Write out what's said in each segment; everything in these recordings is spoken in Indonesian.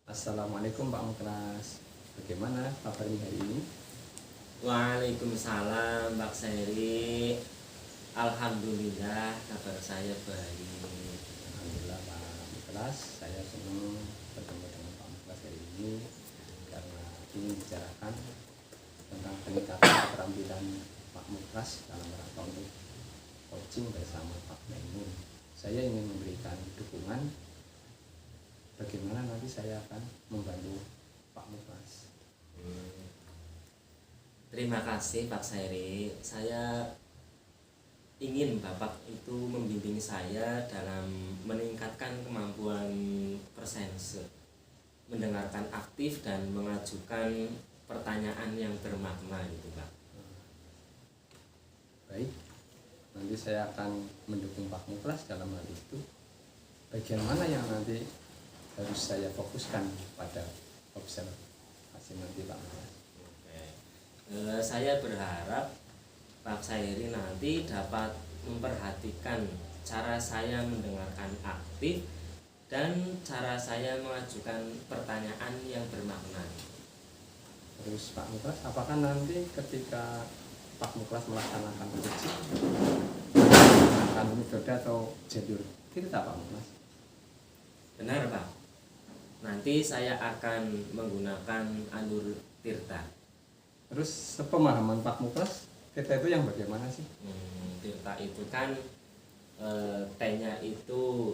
Assalamualaikum Pak Mukras. Bagaimana kabarnya hari ini? Waalaikumsalam Mbak Seri. Alhamdulillah kabar saya baik. Alhamdulillah Pak Mukras. Saya senang bertemu dengan Pak Mukras hari ini karena ingin bicarakan tentang peningkatan keterampilan Pak Mukras dalam rangka untuk coaching bersama Pak Maimun. Saya ingin memberikan dukungan bagaimana nanti saya akan membantu Pak Mukras. Terima kasih Pak Seri. Saya ingin Bapak itu membimbing saya dalam meningkatkan kemampuan persense, mendengarkan aktif dan mengajukan pertanyaan yang bermakna gitu Pak. Baik, nanti saya akan mendukung Pak Mukras dalam hal itu. Bagian mana yang nanti harus saya fokuskan pada observasi nanti Pak Mukras? Saya berharap Pak Sairi nanti dapat memperhatikan cara saya mendengarkan aktif dan cara saya mengajukan pertanyaan yang bermakna. Terus Pak Mukras, apakah nanti ketika Pak Mukras melaksanakan uji akan metode atau jalur tirta Pak Mukras? Benar Pak. Nanti saya akan menggunakan alur tirta. Terus sepemahaman Pak Mukras, tirta itu yang bagaimana sih? Tirta itu kan T-nya itu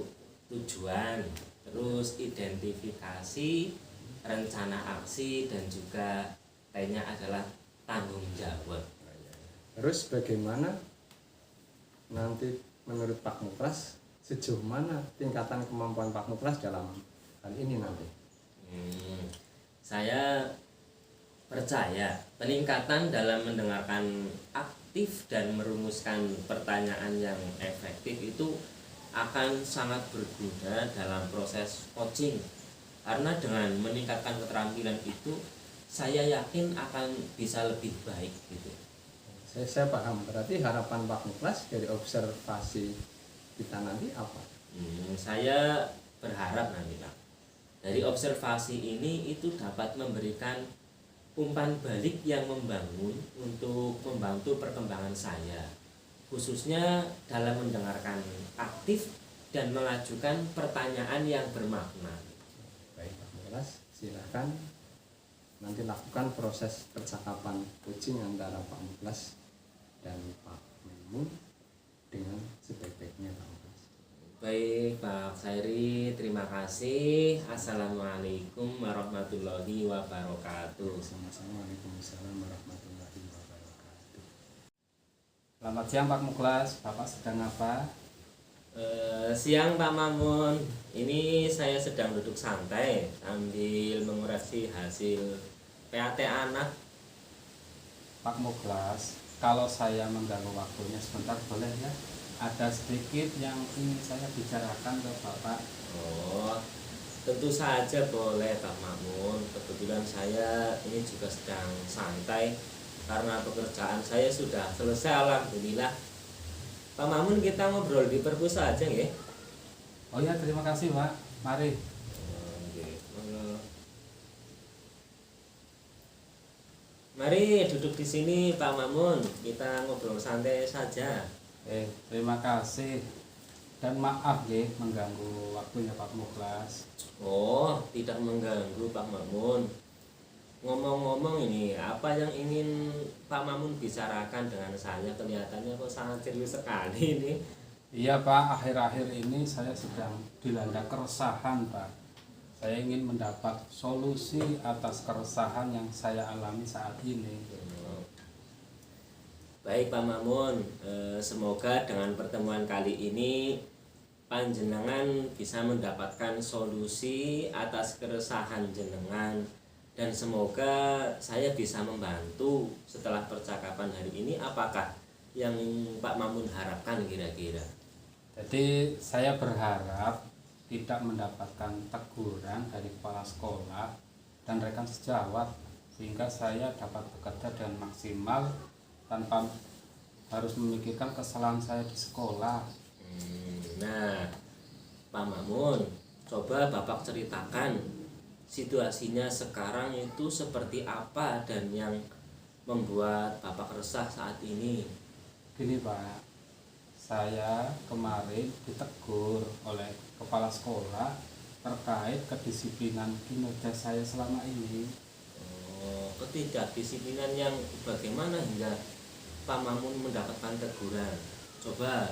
tujuan, terus identifikasi, rencana aksi, dan juga T-nya adalah tanggung jawab. Terus bagaimana nanti menurut Pak Mukras, sejauh mana tingkatan kemampuan Pak Mukras dalam hal ini nanti? Saya percaya peningkatan dalam mendengarkan aktif dan merumuskan pertanyaan yang efektif itu akan sangat berguna dalam proses coaching, karena dengan meningkatkan keterampilan itu saya yakin akan bisa lebih baik gitu. Saya paham, berarti harapan Pak Mukras dari observasi kita nanti apa? Saya berharap nanti Pak, dari observasi ini itu dapat memberikan umpan balik yang membangun untuk membantu perkembangan saya, khususnya dalam mendengarkan aktif dan mengajukan pertanyaan yang bermakna. Baik Pak Mukras, silakan nanti lakukan proses percakapan coaching antara Pak Mukras dan Pak Maimun dengan sebaik-baiknya Pak Mukras. Baik Pak Khairi, terima kasih. Assalamualaikum warahmatullahi wabarakatuh. Sama-sama. Waalaikumsalam warahmatullahi wabarakatuh. Selamat siang Pak Muklas, Bapak sedang apa? Siang Pak Mamun, ini saya sedang duduk santai sambil mengoreksi hasil PAT anak. Pak Muklas, kalau saya mengganggu waktunya sebentar boleh ya? Ada sedikit yang ingin saya bicarakan ke Bapak. Oh, tentu saja boleh Pak Mamun. Kebetulan saya ini juga sedang santai karena pekerjaan saya sudah selesai, alhamdulillah. Pak Mamun, kita ngobrol di perpus aja nggih? Oh ya, terima kasih Pak. Mari. Mari duduk di sini Pak Mamun, kita ngobrol santai saja. Terima kasih. Dan maaf ya mengganggu waktunya Pak Muklas. Oh, tidak mengganggu Pak Mamun. Ngomong-ngomong, ini apa yang ingin Pak Mamun bicarakan dengan saya? Kelihatannya kok sangat serius sekali ini. Iya Pak, akhir-akhir ini saya sedang dilanda keresahan Pak. Saya ingin mendapat solusi atas keresahan yang saya alami saat ini. Baik Pak Mamun, semoga dengan pertemuan kali ini panjenengan bisa mendapatkan solusi atas keresahan jenengan, dan semoga saya bisa membantu setelah percakapan hari ini. Apakah yang Pak Mamun harapkan kira-kira? Jadi saya berharap tidak mendapatkan teguran dari kepala sekolah dan rekan sejawat, sehingga saya dapat bekerja dengan maksimal tanpa harus memikirkan kesalahan saya di sekolah. Nah, Pak Mamun, coba Bapak ceritakan situasinya sekarang itu seperti apa dan yang membuat Bapak resah saat ini? Gini Pak, saya kemarin ditegur oleh kepala sekolah terkait kedisiplinan kinerja saya selama ini. Oh, ketidakdisiplinan yang bagaimana hingga Pak Makmun mendapatkan teguran? Coba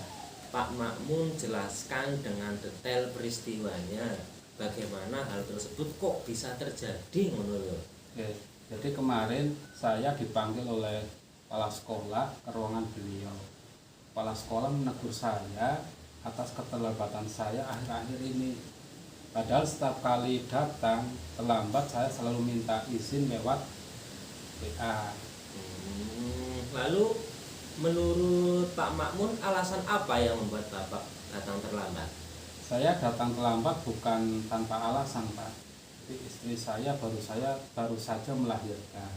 Pak Makmun jelaskan dengan detail peristiwanya. Bagaimana hal tersebut kok bisa terjadi menurut? Oke, jadi kemarin saya dipanggil oleh kepala sekolah ke ruangan beliau. Kepala sekolah menegur saya atas keterlambatan saya akhir-akhir ini. Padahal setiap kali datang terlambat saya selalu minta izin lewat WA. Lalu menurut Pak Makmun alasan apa yang membuat Bapak datang terlambat? Saya datang terlambat bukan tanpa alasan Pak. Jadi istri saya baru saja melahirkan.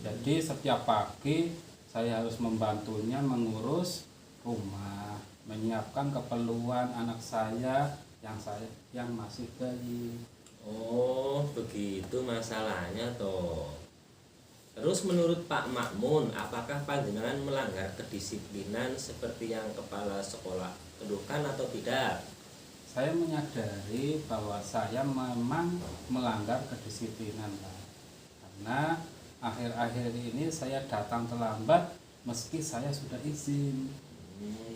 Jadi setiap pagi saya harus membantunya mengurus rumah, menyiapkan keperluan anak saya yang masih bayi. Oh, begitu masalahnya toh. Terus menurut Pak Makmun, apakah panjenengan melanggar kedisiplinan seperti yang kepala sekolah keluhkan atau tidak? Saya menyadari bahwa saya memang melanggar kedisiplinan Pak. Karena akhir-akhir ini saya datang terlambat meski saya sudah izin.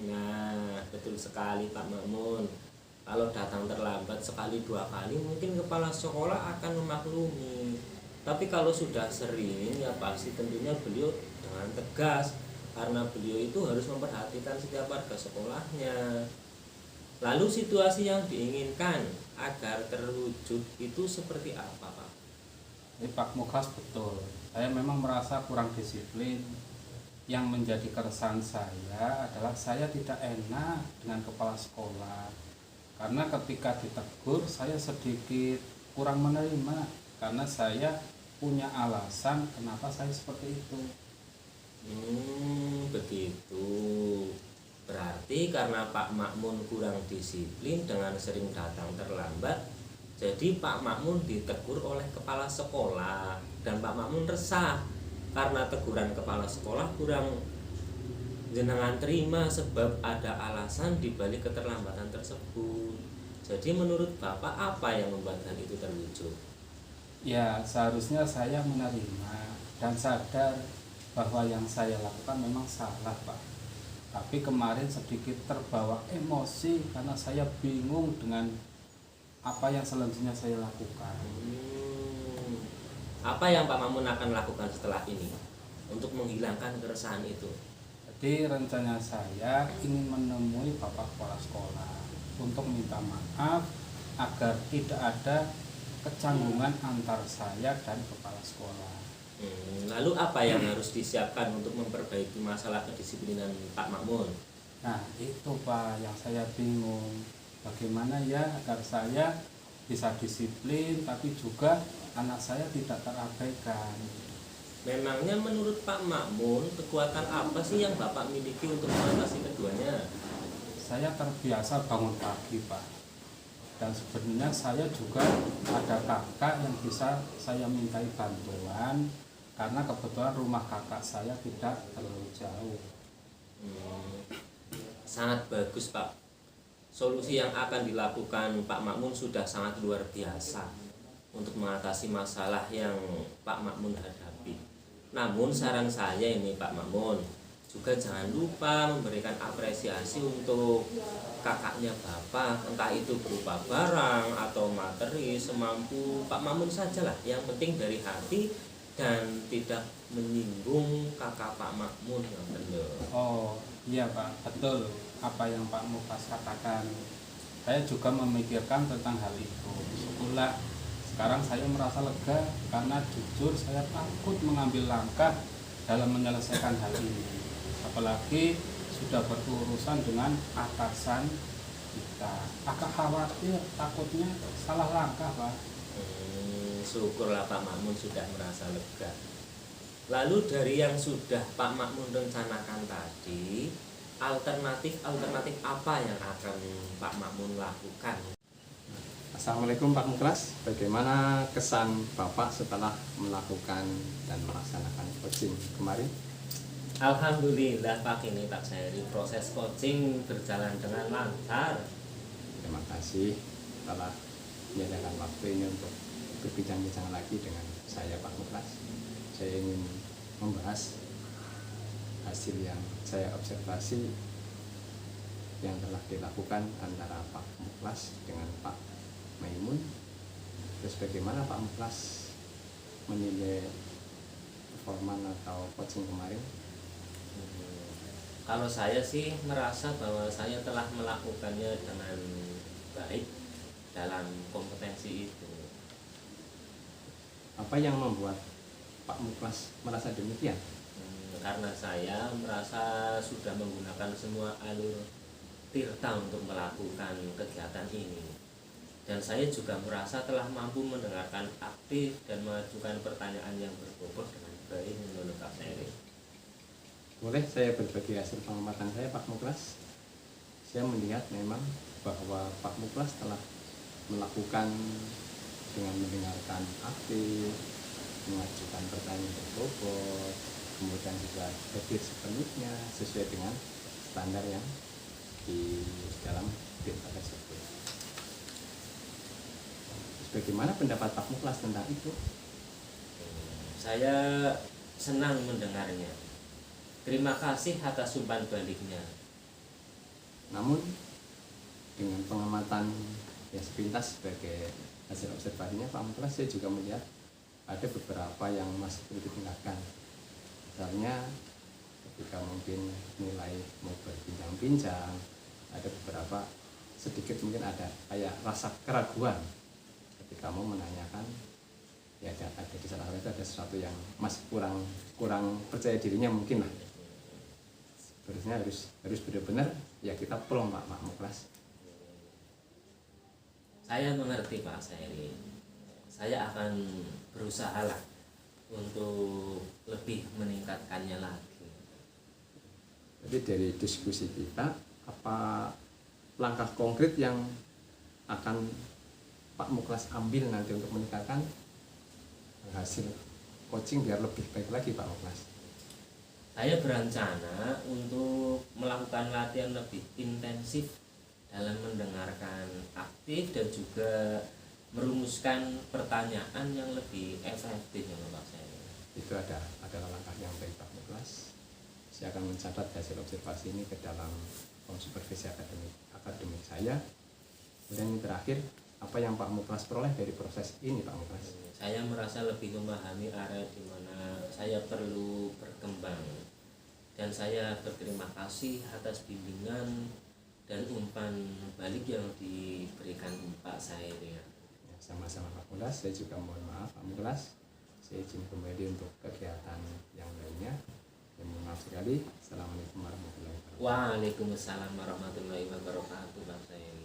Nah, betul sekali Pak Makmun. Kalau datang terlambat sekali dua kali mungkin kepala sekolah akan memaklumi. Tapi kalau sudah sering ya pasti tentunya beliau dengan tegas, karena beliau itu harus memperhatikan setiap warga sekolahnya. Lalu situasi yang diinginkan agar terwujud itu seperti apa Pak? Jadi Pak Muklas betul, saya memang merasa kurang disiplin. Yang menjadi keresahan saya adalah saya tidak enak dengan kepala sekolah. Karena ketika ditegur saya sedikit kurang menerima, karena saya punya alasan kenapa saya seperti itu. Begitu. Berarti karena Pak Makmun kurang disiplin dengan sering datang terlambat, jadi Pak Makmun ditegur oleh kepala sekolah dan Pak Makmun resah karena teguran kepala sekolah kurang jenengan terima sebab ada alasan dibalik keterlambatan tersebut. Jadi menurut Bapak apa yang membuat hal itu terwujud? Ya, seharusnya saya menerima dan sadar bahwa yang saya lakukan memang salah Pak. Tapi kemarin sedikit terbawa emosi karena saya bingung dengan apa yang selanjutnya saya lakukan. Apa yang Pak Makmun akan lakukan setelah ini untuk menghilangkan keresahan itu? Jadi rencana saya ingin menemui Bapak Kepala Sekolah untuk minta maaf agar tidak ada kecanggungan antar saya dan Kepala Sekolah. Lalu apa yang harus disiapkan untuk memperbaiki masalah kedisiplinan Pak Makmun? Nah itu Pak yang saya bingung, bagaimana ya agar saya bisa disiplin tapi juga anak saya tidak terabaikan. Memangnya menurut Pak Makmun kekuatan apa sih yang Bapak miliki untuk mengatasi keduanya? Saya terbiasa bangun pagi Pak, dan sebenarnya saya juga ada kakak yang bisa saya mintai bantuan karena kebetulan rumah kakak saya tidak terlalu jauh. Sangat bagus Pak. Solusi yang akan dilakukan Pak Makmun sudah sangat luar biasa untuk mengatasi masalah yang Pak Makmun hadapi. Namun saran saya ini Pak Makmun, juga jangan lupa memberikan apresiasi untuk kakaknya Bapak, entah itu berupa barang atau materi semampu Pak Makmun sajalah. Yang penting dari hati dan tidak menyinggung kakak Pak Makmun yang benar. Oh iya Pak, betul apa yang Pak Mukas katakan. Saya juga memikirkan tentang hal itu. Syukurlah sekarang saya merasa lega karena jujur saya takut mengambil langkah dalam menyelesaikan hal ini. Apalagi sudah berurusan dengan atasan kita. Agak khawatir, takutnya salah langkah Pak. Syukurlah Pak Makmun sudah merasa lega. Lalu dari yang sudah Pak Makmun rencanakan tadi, alternatif apa yang akan Pak Makmun lakukan? Assalamualaikum Pak Muklas. Bagaimana kesan Bapak setelah melakukan dan melaksanakan coaching kemarin? Alhamdulillah Pak, ini Pak Sairi, proses coaching berjalan dengan lancar. Terima kasih telah menyediakan waktu ini untuk berbincang-bincang lagi dengan saya Pak Muklas. Saya ingin membahas hasil yang saya observasi yang telah dilakukan antara Pak Muklas dengan Pak Maimun. Terus bagaimana Pak Muklas menilai performa atau coaching kemarin? Kalau saya sih merasa bahwa saya telah melakukannya dengan baik dalam kompetensi itu. Apa yang membuat Pak Muklas merasa demikian? Karena saya merasa sudah menggunakan semua alur tirta untuk melakukan kegiatan ini. Dan saya juga merasa telah mampu mendengarkan aktif dan mengajukan pertanyaan yang berbobot dengan baik menurut Pak Sairi. Boleh saya berbagi hasil pengamatan saya Pak Muklas? Saya melihat memang bahwa Pak Muklas telah melakukan dengan mendengarkan aktif, mengajukan pertanyaan berbobot, kemudian juga hadir sepenuhnya sesuai dengan standar yang di dalam tirta tersebut. Bagaimana pendapat Pak Muklas tentang itu? Saya senang mendengarnya. Terima kasih atas umpan baliknya. Namun dengan pengamatan yang sepintas sebagai hasil observasinya Pak Muklas, saya juga melihat ada beberapa yang masih perlu ditingkatkan. Misalnya ketika mungkin nilai mau berbincang-bincang, ada beberapa sedikit mungkin ada kayak rasa keraguan ketika mau menanyakan, ya ada di salah satu itu ada sesuatu yang masih kurang percaya dirinya mungkin lah. Sebenarnya harus benar-benar ya kita pelong Pak Muklas. Saya mengerti Pak Sairi. Saya akan berusaha lah untuk lebih meningkatkannya lagi. Jadi dari diskusi kita, apa langkah konkret yang akan Pak Muklas ambil nanti untuk meningkatkan hasil coaching biar lebih baik lagi Pak Muklas? Saya berencana untuk melakukan latihan lebih intensif dalam mendengarkan aktif dan juga merumuskan pertanyaan yang lebih efektif ya Pak Sairi. Itu adalah langkah yang baik Pak Muklas. Saya akan mencatat hasil observasi ini ke dalam supervisi akademik saya. Kemudian yang terakhir, apa yang Pak Muklas peroleh dari proses ini Pak Muklas? Saya merasa lebih memahami area di mana saya perlu berkembang, dan saya berterima kasih atas bimbingan dan umpan balik yang diberikan Pak Sairi. Ya, sama-sama Pak Muklas. Saya juga mohon maaf Pak Muklas. Saya izin kembali untuk kegiatan yang lainnya. Ya, mohon maaf sekali. Assalamualaikum warahmatullahi wabarakatuh. Waalaikumsalam warahmatullahi wabarakatuh Pak Sairi.